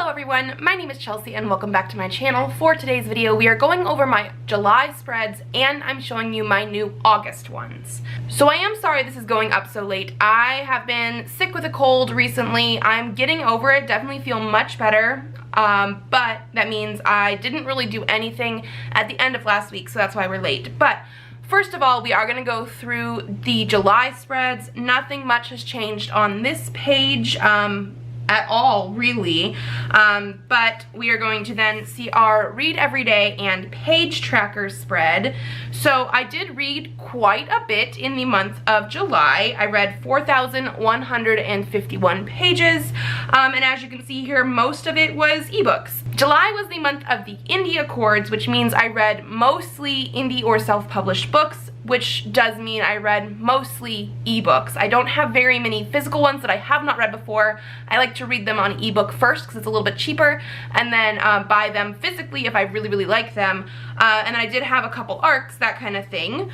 Hello everyone, my name is Chelsea and welcome back to my channel. For today's video, we are going over my July spreads and I'm showing you my new August ones. So I am sorry this is going up so late. I have been sick with a cold recently. I'm getting over it, definitely feel much better. But that means I didn't really do anything at the end of last week, so that's why we're late. But first of all, we are going to go through the July spreads. Nothing much has changed on this page at all, really. But we are going to then see our Read Every Day and Page Tracker spread. So I did read quite a bit in the month of July. I read 4,151 pages, and as you can see here, most of it was ebooks. July was the month of the indie accords, which means I read mostly indie or self-published books, which does mean I read mostly ebooks. I don't have very many physical ones that I have not read before. I like to read them on ebook first because it's a little bit cheaper, and then buy them physically if I really, really like them. And I did have a couple arcs, that kind of thing.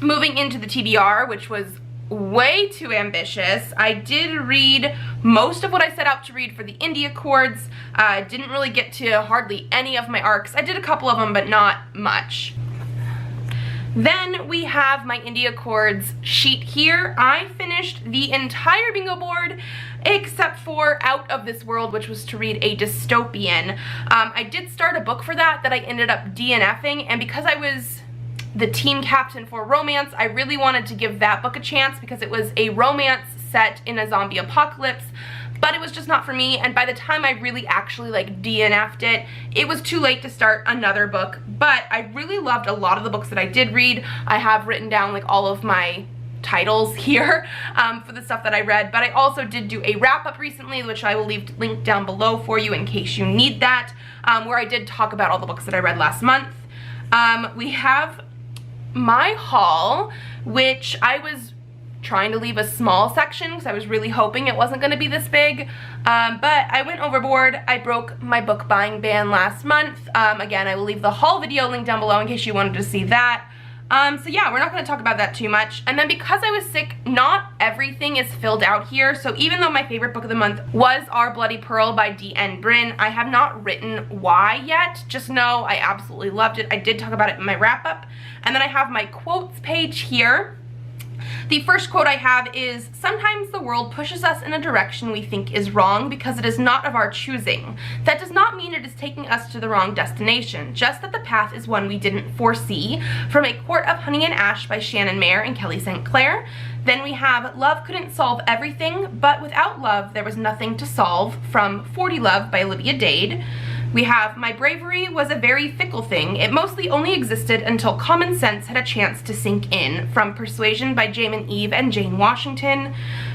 Moving into the TBR, which was way too ambitious. I did read most of what I set out to read for the indie accords. I didn't really get to hardly any of my arcs. I did a couple of them, but not much. Then we have my indie accords sheet here. I finished the entire bingo board except for Out of This World, which was to read a dystopian. I did start a book for that I ended up DNFing, and because I was the team captain for romance, I really wanted to give that book a chance because it was a romance set in a zombie apocalypse. But it was just not for me, and by the time I really actually like DNF'd it, it was too late to start another book. But I really loved a lot of the books that I did read. I have written down like all of my titles here for the stuff that I read, but I also did do a wrap-up recently, which I will leave linked down below for you in case you need that, where I did talk about all the books that I read last month. We have my haul, which I was trying to leave a small section because I was really hoping it wasn't going to be this big, but I went overboard. I broke my book buying ban last month. Again, I will leave the haul video link down below in case you wanted to see that. So yeah, we're not going to talk about that too much. And then because I was sick, not everything is filled out here. So even though my favorite book of the month was Our Bloody Pearl by D.N. Bryn, I have not written why yet. Just know I absolutely loved it. I did talk about it in my wrap-up. And then I have my quotes page here. The first quote I have is, "Sometimes the world pushes us in a direction we think is wrong because it is not of our choosing. That does not mean it is taking us to the wrong destination, just that the path is one we didn't foresee." From A Quart of Honey and Ash by Shannon Mayer and Kelly St. Clair. Then we have Love Couldn't Solve Everything, but Without Love There Was Nothing to Solve from 40 Love by Olivia Dade. We have My Bravery Was a Very Fickle Thing. It mostly only existed until common sense had a chance to sink in, from Persuasion by Jamin Eve and Jane Washington.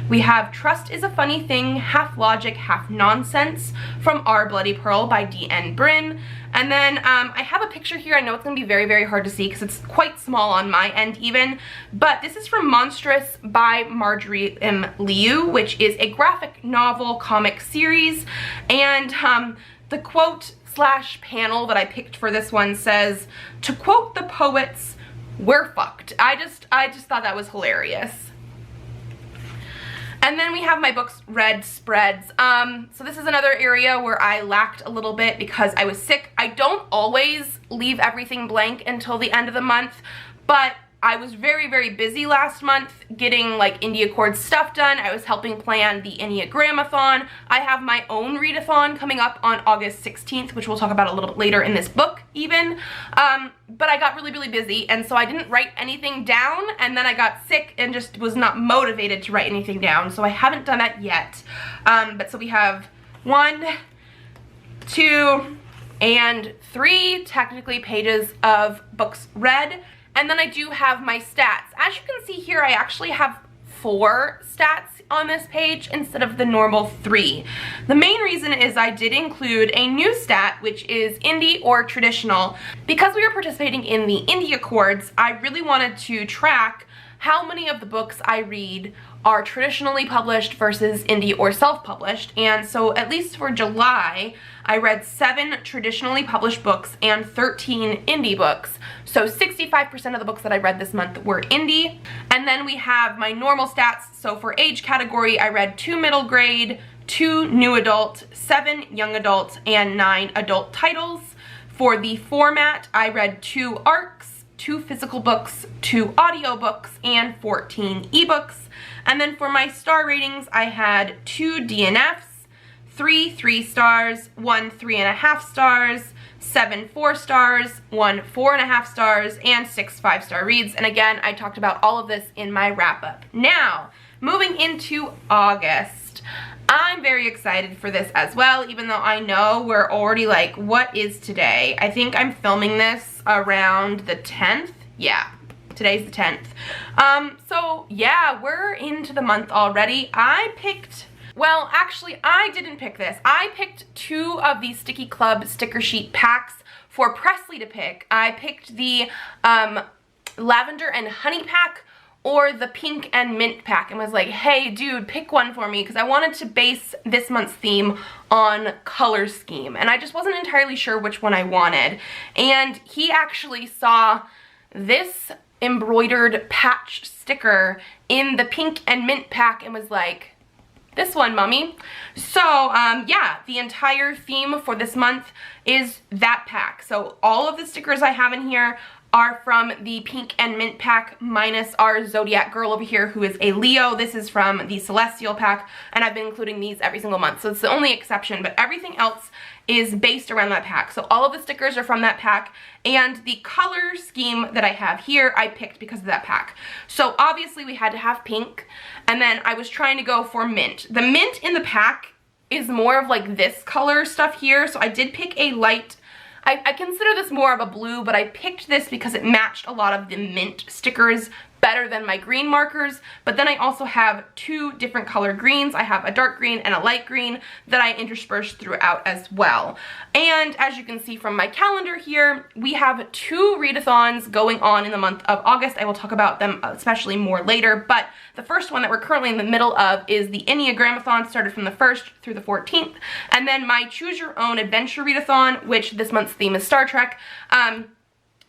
We have Trust is a Funny Thing, Half Logic, Half Nonsense, from Our Bloody Pearl by D.N. Bryn. And then I have a picture here. I know it's going to be very, very hard to see because it's quite small on my end even, but this is from Monstrous by Marjorie M. Liu, which is a graphic novel comic series, and the quote slash panel that I picked for this one says, "To quote the poets, we're fucked." I just thought that was hilarious. And then we have my books read spreads. So this is another area where I lacked a little bit because I was sick. I don't always leave everything blank until the end of the month, but I was very, very busy last month getting like Indie Accord stuff done. I was helping plan the Enneagramathon. I have my own readathon coming up on August 16th, which we'll talk about a little bit later in this book even. But I got really, really busy, and so I didn't write anything down, and then I got sick and just was not motivated to write anything down, so I haven't done that yet. But so we have 1, 2, and 3 technically pages of books read. And then I do have my stats. As you can see here, I actually have 4 stats on this page instead of the normal 3. The main reason is I did include a new stat, which is indie or traditional. Because we are participating in the Indie Accords, I really wanted to track how many of the books I read are traditionally published versus indie or self-published. And so at least for July, I read 7 traditionally published books and 13 indie books. So 65% of the books that I read this month were indie. And then we have my normal stats. So for age category, I read 2 middle grade, 2 new adult, 7 young adult, and 9 adult titles. For the format, I read 2 ARCs, 2 physical books, 2 audiobooks, and 14 ebooks. And then for my star ratings, I had 2 DNFs, 3 3 stars, 1 3.5 stars, 7 4 stars, 1 4.5 stars, and 6 5-star reads. And again, I talked about all of this in my wrap-up. Now, moving into August. I'm very excited for this as well, even though I know we're already like, what is today? I think I'm filming this around the 10th. Yeah, today's the 10th. So yeah, we're into the month already. I picked, well, actually, I didn't pick this. I picked 2 of these Sticky Club sticker sheet packs for Presley to pick. I picked the lavender and honey pack or the pink and mint pack, and was like, hey dude, pick one for me, because I wanted to base this month's theme on color scheme, and I just wasn't entirely sure which one I wanted. And he actually saw this embroidered patch sticker in the pink and mint pack and was like, this one, mommy. So yeah, the entire theme for this month is that pack. So all of the stickers I have in here are from the pink and mint pack, minus our Zodiac girl over here who is a Leo. This is from the Celestial pack, and I've been including these every single month, so it's the only exception, but everything else is based around that pack. So all of the stickers are from that pack, and the color scheme that I have here I picked because of that pack. So obviously we had to have pink, and then I was trying to go for mint. The mint in the pack is more of like this color stuff here, so I did pick a light, I consider this more of a blue, but I picked this because it matched a lot of the mint stickers better than my green markers. But then I also have 2 different color greens. I have a dark green and a light green that I interspersed throughout as well. And as you can see from my calendar here, we have 2 readathons going on in the month of August. I will talk about them especially more later, but the first one that we're currently in the middle of is the Enneagramathon, started from the 1st through the 14th, and then my Choose Your Own Adventure readathon, which this month's theme is Star Trek,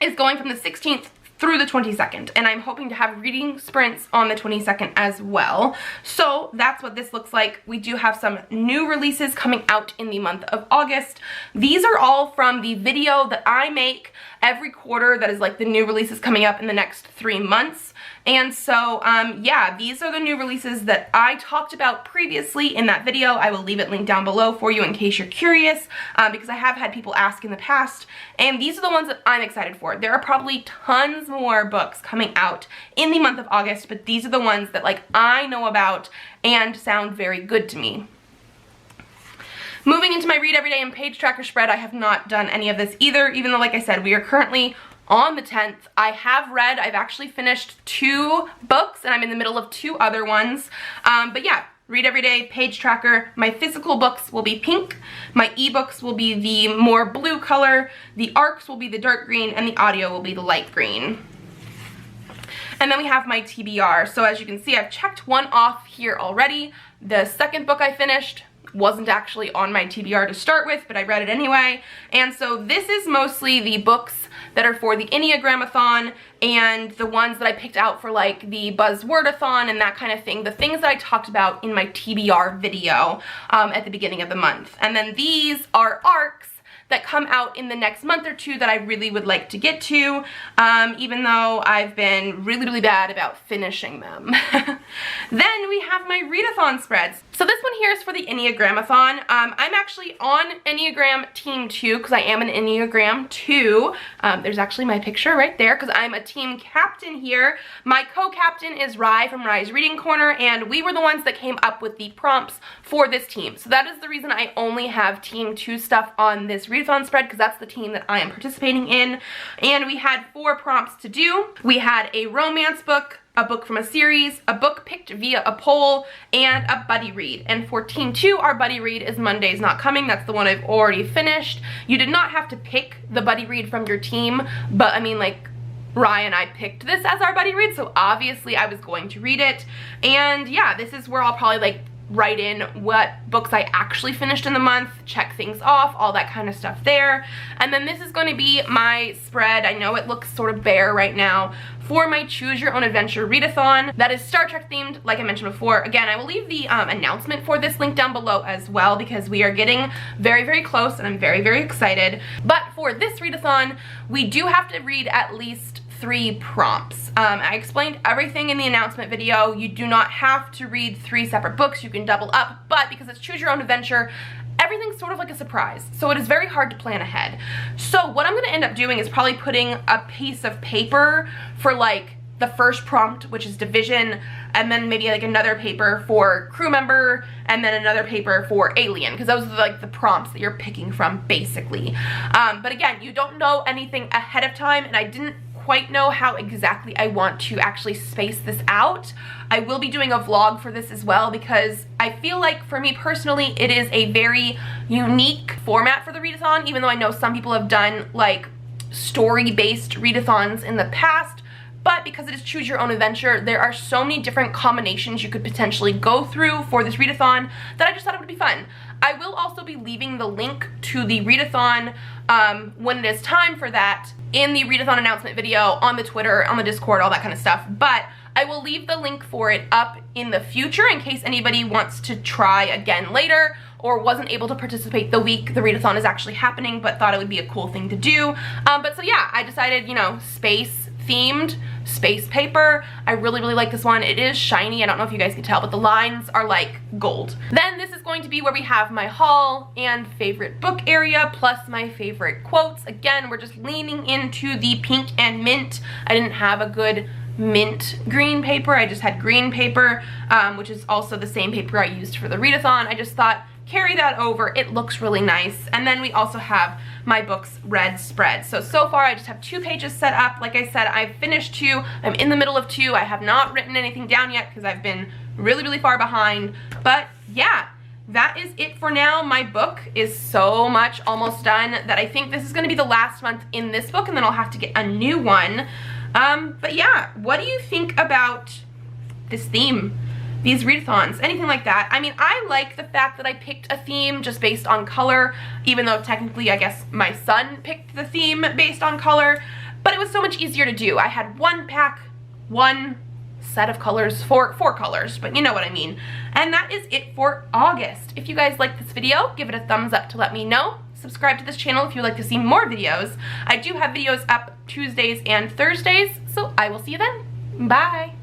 is going from the 16th through the 22nd, and I'm hoping to have reading sprints on the 22nd as well. So that's what this looks like. We do have some new releases coming out in the month of August. These are all from the video that I make every quarter that is like the new releases coming up in the next 3 months. And so yeah, these are the new releases that I talked about previously in that video. I will leave it linked down below for you in case you're curious, because I have had people ask in the past, and these are the ones that I'm excited for. There are probably tons more books coming out in the month of August, but these are the ones that like I know about and sound very good to me. Moving into my Read Every Day and Page Tracker spread, I have not done any of this either, even though, like I said, we are currently on the 10th. I've actually finished 2 books, and I'm in the middle of 2 other ones. But yeah, Read Every Day, Page Tracker. My physical books will be pink, my ebooks will be the more blue color, the ARCs will be the dark green, and the audio will be the light green. And then we have my TBR. So as you can see, I've checked one off here already. The second book I finished wasn't actually on my TBR to start with, but I read it anyway. And so this is mostly the books that are for the Enneagramathon and the ones that I picked out for like the Buzzwordathon and that kind of thing. The things that I talked about in my TBR video at the beginning of the month. And then these are ARCs that come out in the next month or 2 that I really would like to get to, even though I've been really bad about finishing them. Then we have my readathon spreads. So this one here is for the Enneagramathon. I'm actually on Enneagram Team 2 because I am an Enneagram 2. There's actually my picture right there because I'm a team captain here. My co-captain is Rye from Rye's Reading Corner, and we were the ones that came up with the prompts for this team. So that is the reason I only have Team 2 stuff on this readathon spread, because that's the team that I am participating in. And we had 4 prompts to do. We had a romance book, a book from a series, a book picked via a poll, and a buddy read. And for Team 2, our buddy read is Monday's Not Coming. That's the one I've already finished. You did not have to pick the buddy read from your team, but I mean, like, Rye and I picked this as our buddy read, so obviously I was going to read it. And yeah, this is where I'll probably like write in what books I actually finished in the month, check things off, all that kind of stuff there. And then this is going to be my spread. I know it looks sort of bare right now for my Choose Your Own Adventure readathon that is Star Trek themed, like I mentioned before. Again, I will leave the announcement for this link down below as well, because we are getting very, very close and I'm very, very excited. But for this readathon, we do have to read at least 3 prompts. I explained everything in the announcement video. You do not have to read 3 separate books. You can double up, but because it's Choose Your Own Adventure, everything's sort of like a surprise, so it is very hard to plan ahead. So what I'm going to end up doing is probably putting a piece of paper for like the first prompt, which is division, and then maybe like another paper for crew member, and then another paper for alien, because those are like the prompts that you're picking from basically. But again, you don't know anything ahead of time, and I didn't quite know how exactly I want to actually space this out. I will be doing a vlog for this as well, because I feel like for me personally it is a very unique format for the readathon, even though I know some people have done like story-based readathons in the past. But because it is Choose Your Own Adventure, there are so many different combinations you could potentially go through for this readathon that I just thought it would be fun. I will also be leaving the link to the readathon when it is time for that in the readathon announcement video, on the Twitter, on the Discord, all that kind of stuff. But I will leave the link for it up in the future in case anybody wants to try again later, or wasn't able to participate the week the readathon is actually happening but thought it would be a cool thing to do. But so yeah, I decided, you know, space themed, space paper. I really, really like this one. It is shiny. I don't know if you guys can tell, but the lines are like gold. Then this is going to be where we have my haul and favorite book area, plus my favorite quotes. Again, we're just leaning into the pink and mint. I didn't have a good mint green paper. I just had green paper, which is also the same paper I used for the readathon. I just thought, carry that over, it looks really nice. And then we also have my book's red spread. So far I just have 2 pages set up. Like I said, I've finished 2, I'm in the middle of 2. I have not written anything down yet because I've been really, really far behind. But yeah, that is it for now. My book is so much almost done that I think this is going to be the last month in this book, and then I'll have to get a new one. But yeah, what do you think about this theme? These readathons, anything like that? I mean, I like the fact that I picked a theme just based on color, even though technically I guess my son picked the theme based on color, but it was so much easier to do. I had one pack, one set of colors, four colors, but you know what I mean. And that is it for August. If you guys like this video, give it a thumbs up to let me know. Subscribe to this channel if you'd like to see more videos. I do have videos up Tuesdays and Thursdays, so I will see you then. Bye!